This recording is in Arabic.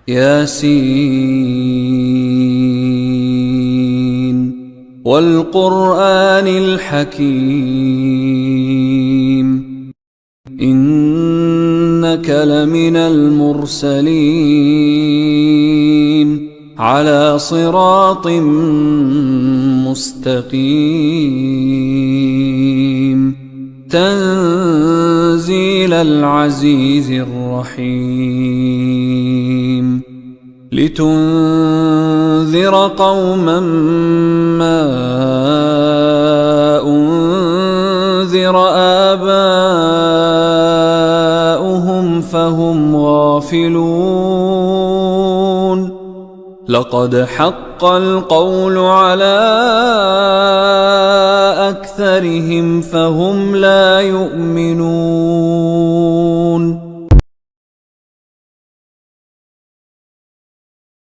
ياسين والقرآن الحكيم إنك لمن المرسلين على صراط مستقيم تنزيل العزيز الرحيم لتنذر قوما ما أنذر آباؤهم فهم غافلون لقد حق القول على أكثرهم فهم لا يؤمنون